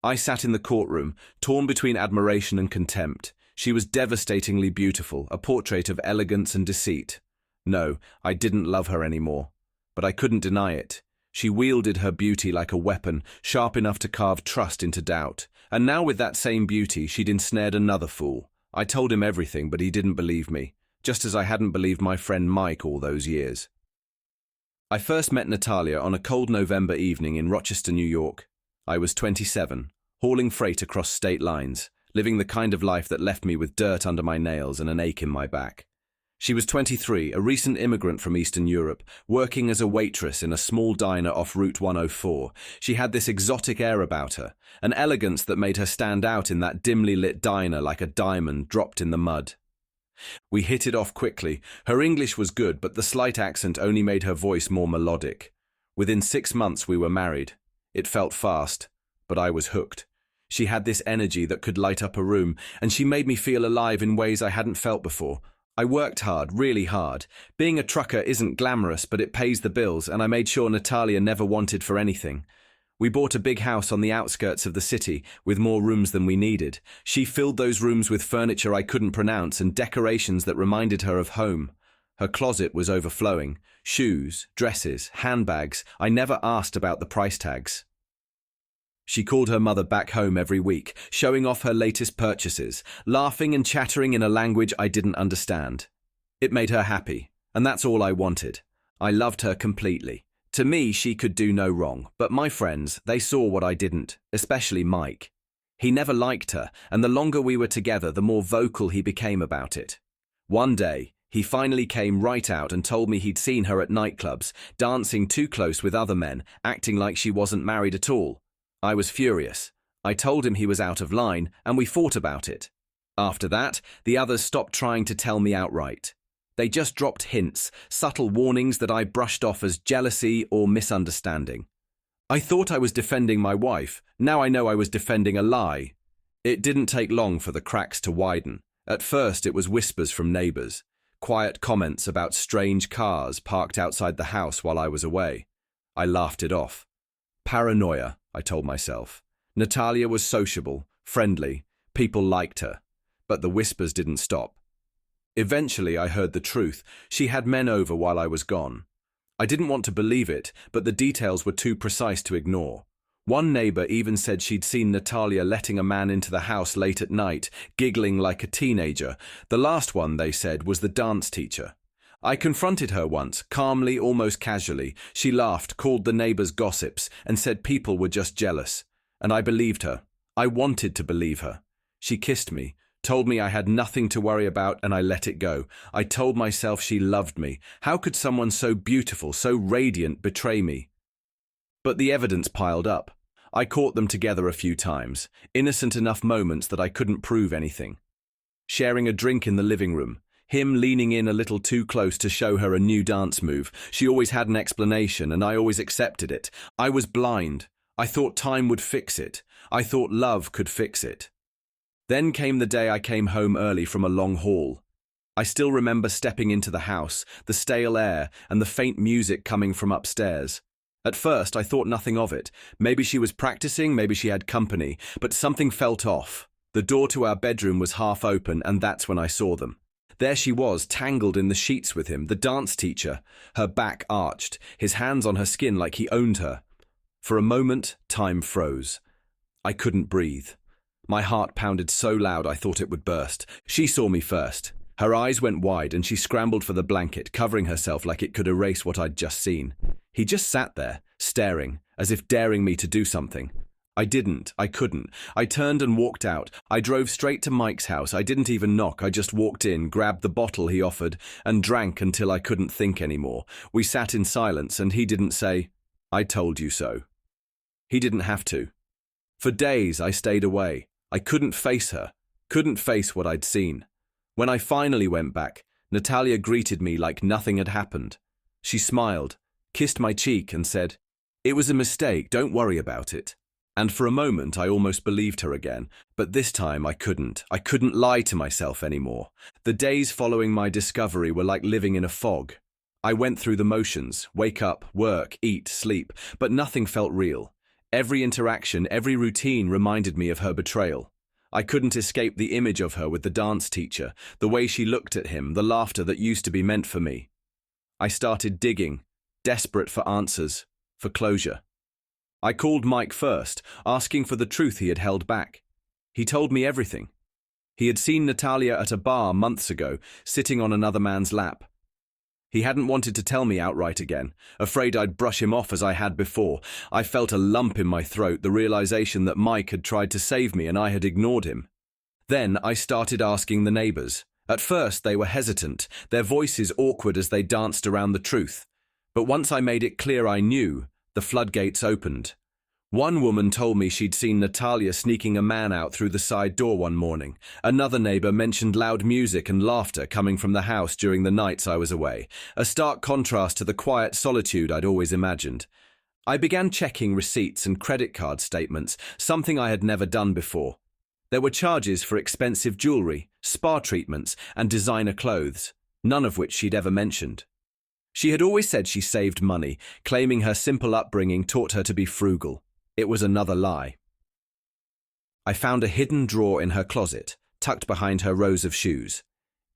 I sat in the courtroom, torn between admiration and contempt. She was devastatingly beautiful, a portrait of elegance and deceit. No, I didn't love her anymore. But I couldn't deny it. She wielded her beauty like a weapon, sharp enough to carve trust into doubt. And now with that same beauty, she'd ensnared another fool. I told him everything, but he didn't believe me, just as I hadn't believed my friend Mike all those years. I first met Natalia on a cold November evening in Rochester, New York. I was 27, hauling freight across state lines, living the kind of life that left me with dirt under my nails and an ache in my back. She was 23, a recent immigrant from Eastern Europe, working as a waitress in a small diner off Route 104. She had this exotic air about her, an elegance that made her stand out in that dimly lit diner like a diamond dropped in the mud. We hit it off quickly. Her English was good, but the slight accent only made her voice more melodic. Within 6 months we were married. It felt fast, but I was hooked. She had this energy that could light up a room, and she made me feel alive in ways I hadn't felt before. I worked hard, really hard. Being a trucker isn't glamorous, but it pays the bills, and I made sure Natalia never wanted for anything. We bought a big house on the outskirts of the city, with more rooms than we needed. She filled those rooms with furniture I couldn't pronounce and decorations that reminded her of home. Her closet was overflowing. Shoes, dresses, handbags. I never asked about the price tags. She called her mother back home every week, showing off her latest purchases, laughing and chattering in a language I didn't understand. It made her happy, and that's all I wanted. I loved her completely. To me, she could do no wrong, but my friends, they saw what I didn't, especially Mike. He never liked her, and the longer we were together, the more vocal he became about it. One day, he finally came right out and told me he'd seen her at nightclubs, dancing too close with other men, acting like she wasn't married at all. I was furious. I told him he was out of line, and we fought about it. After that, the others stopped trying to tell me outright. They just dropped hints, subtle warnings that I brushed off as jealousy or misunderstanding. I thought I was defending my wife. Now I know I was defending a lie. It didn't take long for the cracks to widen. At first, it was whispers from neighbors, quiet comments about strange cars parked outside the house while I was away. I laughed it off. Paranoia, I told myself. Natalia was sociable, friendly, people liked her. But the whispers didn't stop. Eventually, I heard the truth. She had men over while I was gone. I didn't want to believe it, but the details were too precise to ignore. One neighbor even said she'd seen Natalia letting a man into the house late at night, giggling like a teenager. The last one, they said, was the dance teacher. I confronted her once, calmly, almost casually. She laughed, called the neighbors gossips, and said people were just jealous. And I believed her. I wanted to believe her. She kissed me, told me I had nothing to worry about, and I let it go. I told myself she loved me. How could someone so beautiful, so radiant, betray me? But the evidence piled up. I caught them together a few times, innocent enough moments that I couldn't prove anything. Sharing a drink in the living room, him leaning in a little too close to show her a new dance move. She always had an explanation, and I always accepted it. I was blind. I thought time would fix it. I thought love could fix it. Then came the day I came home early from a long haul. I still remember stepping into the house, the stale air, and the faint music coming from upstairs. At first, I thought nothing of it. Maybe she was practicing, maybe she had company, but something felt off. The door to our bedroom was half open, and that's when I saw them. There she was, tangled in the sheets with him, the dance teacher, her back arched, his hands on her skin like he owned her. For a moment, time froze. I couldn't breathe. My heart pounded so loud I thought it would burst. She saw me first. Her eyes went wide and she scrambled for the blanket, covering herself like it could erase what I'd just seen. He just sat there, staring, as if daring me to do something. I didn't. I couldn't. I turned and walked out. I drove straight to Mike's house. I didn't even knock. I just walked in, grabbed the bottle he offered, and drank until I couldn't think anymore. We sat in silence, and he didn't say, "I told you so." He didn't have to. For days, I stayed away. I couldn't face her, couldn't face what I'd seen. When I finally went back, Natalia greeted me like nothing had happened. She smiled, kissed my cheek, and said, "It was a mistake, don't worry about it." And for a moment, I almost believed her again, but this time I couldn't. I couldn't lie to myself anymore. The days following my discovery were like living in a fog. I went through the motions, wake up, work, eat, sleep, but nothing felt real. Every interaction, every routine reminded me of her betrayal. I couldn't escape the image of her with the dance teacher, the way she looked at him, the laughter that used to be meant for me. I started digging, desperate for answers, for closure. I called Mike first, asking for the truth he had held back. He told me everything. He had seen Natalia at a bar months ago, sitting on another man's lap. He hadn't wanted to tell me outright again, afraid I'd brush him off as I had before. I felt a lump in my throat, the realization that Mike had tried to save me and I had ignored him. Then I started asking the neighbors. At first they were hesitant, their voices awkward as they danced around the truth. But once I made it clear I knew, the floodgates opened. One woman told me she'd seen Natalia sneaking a man out through the side door one morning. Another neighbor mentioned loud music and laughter coming from the house during the nights I was away, a stark contrast to the quiet solitude I'd always imagined. I began checking receipts and credit card statements, something I had never done before. There were charges for expensive jewelry, spa treatments, and designer clothes, none of which she'd ever mentioned. She had always said she saved money, claiming her simple upbringing taught her to be frugal. It was another lie. I found a hidden drawer in her closet, tucked behind her rows of shoes.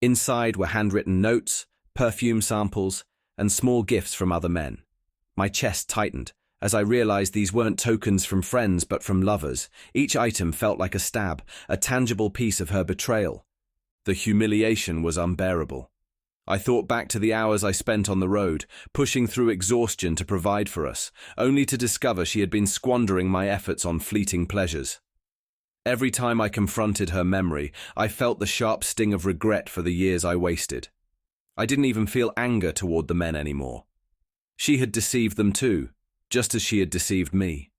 Inside were handwritten notes, perfume samples, and small gifts from other men. My chest tightened, as I realized these weren't tokens from friends but from lovers. Each item felt like a stab, a tangible piece of her betrayal. The humiliation was unbearable. I thought back to the hours I spent on the road, pushing through exhaustion to provide for us, only to discover she had been squandering my efforts on fleeting pleasures. Every time I confronted her memory, I felt the sharp sting of regret for the years I wasted. I didn't even feel anger toward the men anymore. She had deceived them too, just as she had deceived me.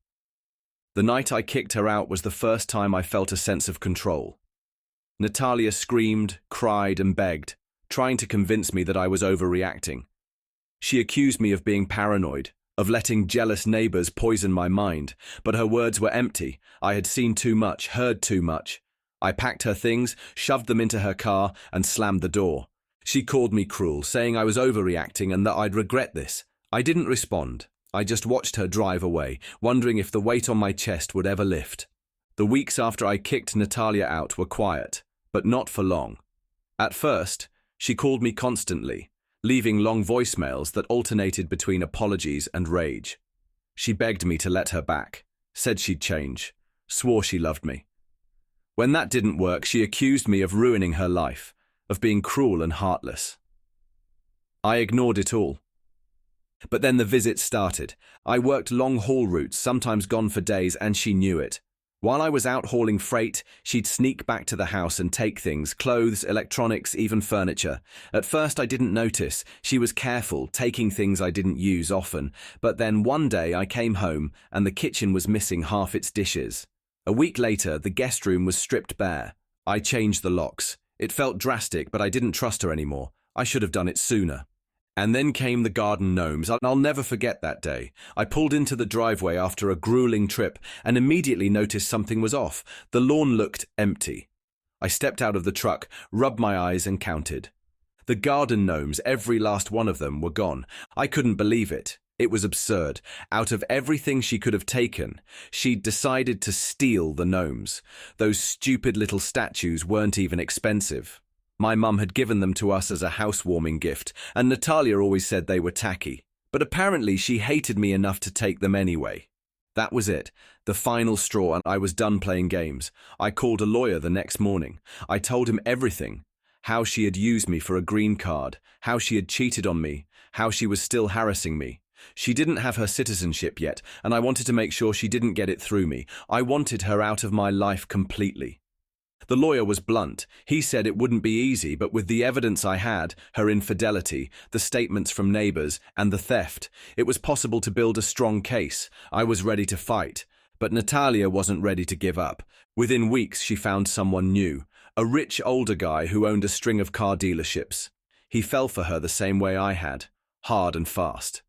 The night I kicked her out was the first time I felt a sense of control. Natalia screamed, cried, and begged, trying to convince me that I was overreacting. She accused me of being paranoid, of letting jealous neighbors poison my mind, but her words were empty. I had seen too much, heard too much. I packed her things, shoved them into her car, and slammed the door. She called me cruel, saying I was overreacting and that I'd regret this. I didn't respond. I just watched her drive away, wondering if the weight on my chest would ever lift. The weeks after I kicked Natalia out were quiet, but not for long. At first, she called me constantly, leaving long voicemails that alternated between apologies and rage. She begged me to let her back, said she'd change, swore she loved me. When that didn't work, she accused me of ruining her life, of being cruel and heartless. I ignored it all. But then the visits started. I worked long haul routes, sometimes gone for days, and she knew it. While I was out hauling freight, she'd sneak back to the house and take things, clothes, electronics, even furniture. At first I didn't notice. She was careful, taking things I didn't use often. But then one day I came home and the kitchen was missing half its dishes. A week later, the guest room was stripped bare. I changed the locks. It felt drastic, but I didn't trust her anymore. I should have done it sooner. And then came the garden gnomes. I'll never forget that day. I pulled into the driveway after a grueling trip and immediately noticed something was off. The lawn looked empty. I stepped out of the truck, rubbed my eyes and counted. The garden gnomes, every last one of them, were gone. I couldn't believe it. It was absurd. Out of everything she could have taken, she'd decided to steal the gnomes. Those stupid little statues weren't even expensive. My mum had given them to us as a housewarming gift, and Natalia always said they were tacky. But apparently she hated me enough to take them anyway. That was it, the final straw, and I was done playing games. I called a lawyer the next morning. I told him everything. How she had used me for a green card, how she had cheated on me, how she was still harassing me. She didn't have her citizenship yet, and I wanted to make sure she didn't get it through me. I wanted her out of my life completely. The lawyer was blunt. He said it wouldn't be easy, but with the evidence I had, her infidelity, the statements from neighbors, and the theft, it was possible to build a strong case. I was ready to fight. But Natalia wasn't ready to give up. Within weeks, she found someone new, a rich older guy who owned a string of car dealerships. He fell for her the same way I had, hard and fast.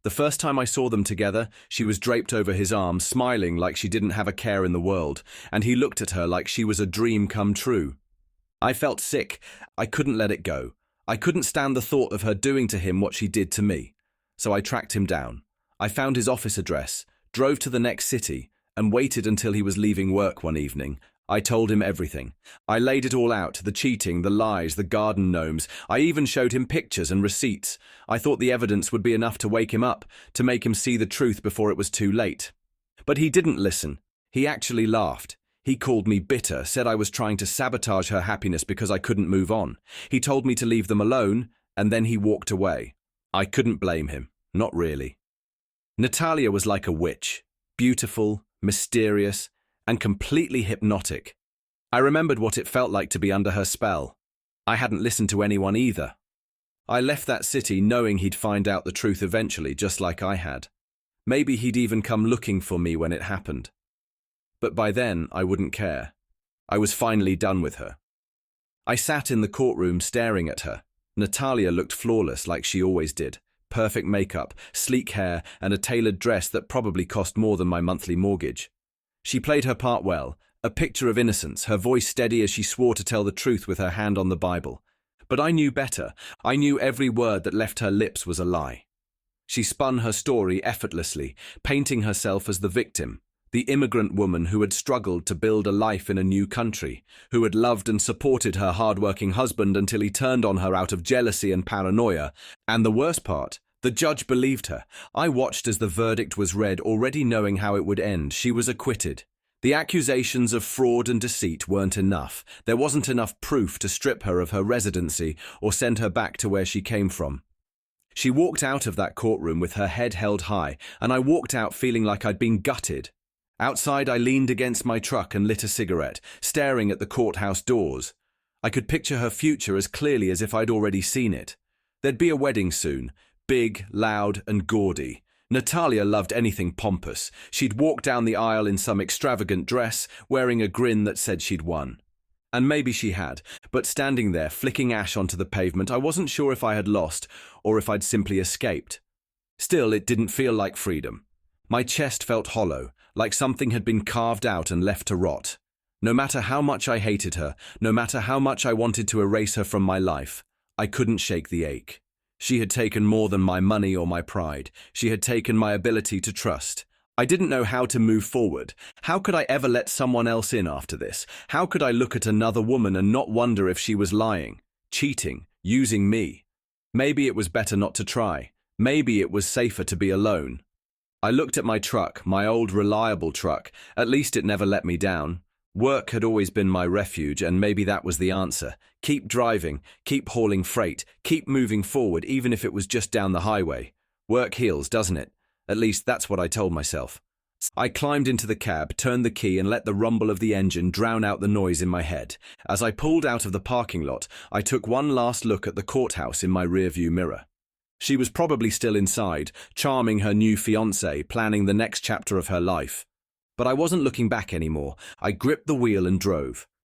The first time I saw them together, she was draped over his arm, smiling like she didn't have a care in the world, and he looked at her like she was a dream come true. I felt sick. I couldn't let it go. I couldn't stand the thought of her doing to him what she did to me. So I tracked him down. I found his office address, drove to the next city, and waited until he was leaving work one evening. I told him everything. I laid it all out, the cheating, the lies, the garden gnomes. I even showed him pictures and receipts. I thought the evidence would be enough to wake him up, to make him see the truth before it was too late. But he didn't listen. He actually laughed. He called me bitter, said I was trying to sabotage her happiness because I couldn't move on. He told me to leave them alone, and then he walked away. I couldn't blame him. Not really. Natalia was like a witch. Beautiful, mysterious, and completely hypnotic. I remembered what it felt like to be under her spell. I hadn't listened to anyone either. I left that city knowing he'd find out the truth eventually, just like I had. Maybe he'd even come looking for me when it happened. But by then, I wouldn't care. I was finally done with her. I sat in the courtroom staring at her. Natalia looked flawless like she always did. Perfect makeup, sleek hair, and a tailored dress that probably cost more than my monthly mortgage. She played her part well, a picture of innocence, her voice steady as she swore to tell the truth with her hand on the Bible. But I knew better. I knew every word that left her lips was a lie. She spun her story effortlessly, painting herself as the victim, the immigrant woman who had struggled to build a life in a new country, who had loved and supported her hard-working husband until he turned on her out of jealousy and paranoia. And the worst part, the judge believed her. I watched as the verdict was read, already knowing how it would end. She was acquitted. The accusations of fraud and deceit weren't enough. There wasn't enough proof to strip her of her residency or send her back to where she came from. She walked out of that courtroom with her head held high, and I walked out feeling like I'd been gutted. Outside, I leaned against my truck and lit a cigarette, staring at the courthouse doors. I could picture her future as clearly as if I'd already seen it. There'd be a wedding soon. Big, loud, and gaudy. Natalia loved anything pompous. She'd walk down the aisle in some extravagant dress, wearing a grin that said she'd won. And maybe she had, but standing there, flicking ash onto the pavement, I wasn't sure if I had lost or if I'd simply escaped. Still, it didn't feel like freedom. My chest felt hollow, like something had been carved out and left to rot. No matter how much I hated her, no matter how much I wanted to erase her from my life, I couldn't shake the ache. She had taken more than my money or my pride. She had taken my ability to trust. I didn't know how to move forward. How could I ever let someone else in after this? How could I look at another woman and not wonder if she was lying, cheating, using me? Maybe it was better not to try. Maybe it was safer to be alone. I looked at my truck, my old reliable truck. At least it never let me down. Work had always been my refuge, and maybe that was the answer. Keep driving, keep hauling freight, keep moving forward, even if it was just down the highway. Work heals, doesn't it? At least that's what I told myself. I climbed into the cab, turned the key, and let the rumble of the engine drown out the noise in my head. As I pulled out of the parking lot, I took one last look at the courthouse in my rearview mirror. She was probably still inside, charming her new fiancé, planning the next chapter of her life. But I wasn't looking back anymore. I gripped the wheel and drove.